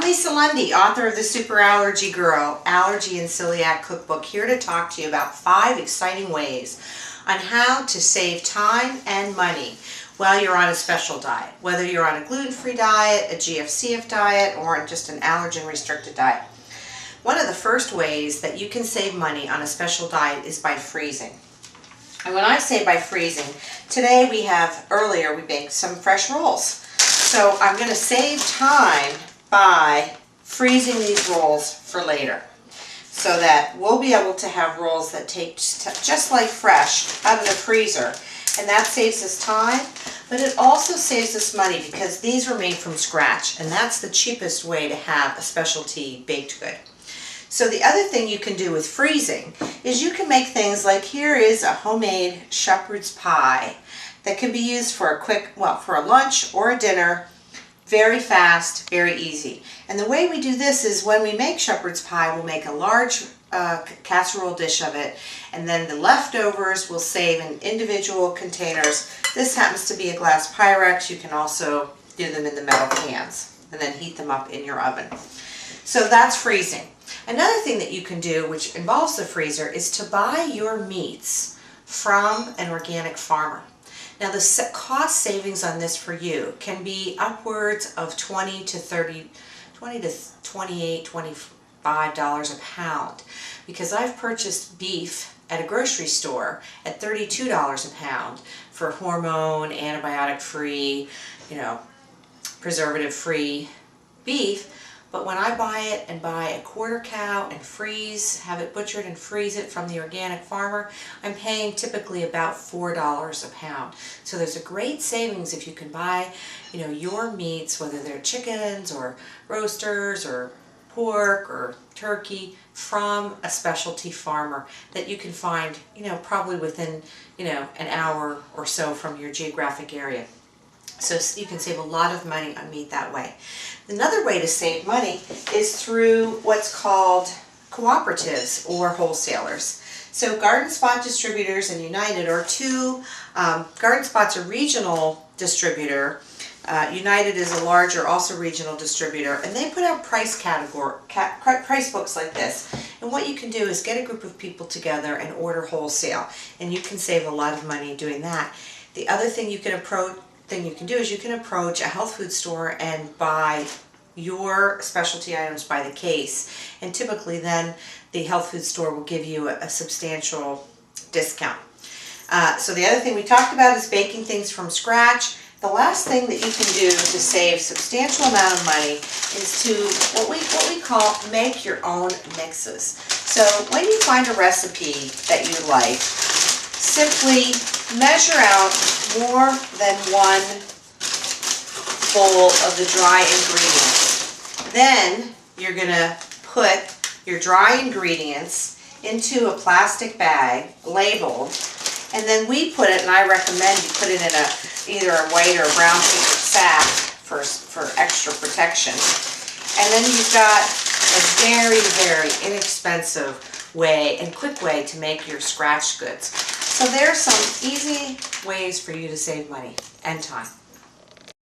Lisa Lundy, author of the Super Allergy Girl, Allergy and Celiac Cookbook, here to talk to you about 5 exciting ways on how to save time and money while you're on a special diet, whether you're on a gluten-free diet, a GFCF diet, or just an allergen-restricted diet. One of the first ways that you can save money on a special diet is by freezing. And when I say by freezing, today earlier we baked some fresh rolls. So I'm going to save time by freezing these rolls for later, so that we'll be able to have rolls that take just like fresh out of the freezer, and that saves us time, but it also saves us money because these were made from scratch, and that's the cheapest way to have a specialty baked good. So the other thing you can do with freezing is you can make things like, here is a homemade shepherd's pie that can be used for for a lunch or a dinner. Very fast, very easy. And the way we do this is when we make shepherd's pie, we'll make a large casserole dish of it, and then the leftovers we'll save in individual containers. This happens to be a glass Pyrex. You can also do them in the metal cans and then heat them up in your oven. So that's freezing. Another thing that you can do, which involves the freezer, is to buy your meats from an organic farmer. Now the cost savings on this for you can be upwards of $20 to $28, $25 a pound, because I've purchased beef at a grocery store at $32 a pound for hormone, antibiotic-free, preservative-free beef. But when I buy it and buy a quarter cow and have it butchered and freeze it from the organic farmer, I'm paying typically about $4 a pound. So there's a great savings if you can buy, your meats, whether they're chickens or roasters or pork or turkey, from a specialty farmer that you can find, probably within, an hour or so from your geographic area. So you can save a lot of money on meat that way. Another way to save money is through what's called cooperatives or wholesalers. So Garden Spot Distributors and United are two. Garden Spot's a regional distributor. United is a larger, also regional distributor, and they put out price books like this. And what you can do is get a group of people together and order wholesale, and you can save a lot of money doing that. The other thing you can do is you can approach a health food store and buy your specialty items by the case, and typically then the health food store will give you a substantial discount. So the other thing we talked about is baking things from scratch. The last thing that you can do to save substantial amount of money is to what we call make your own mixes. So when you find a recipe that you like, simply measure out more than one bowl of the dry ingredients. Then you're going to put your dry ingredients into a plastic bag labeled, and then we put it, and I recommend you put it in either a white or a brown paper sack for extra protection. And then you've got a very, very inexpensive way and quick way to make your scratch goods. So there are some easy ways for you to save money and time.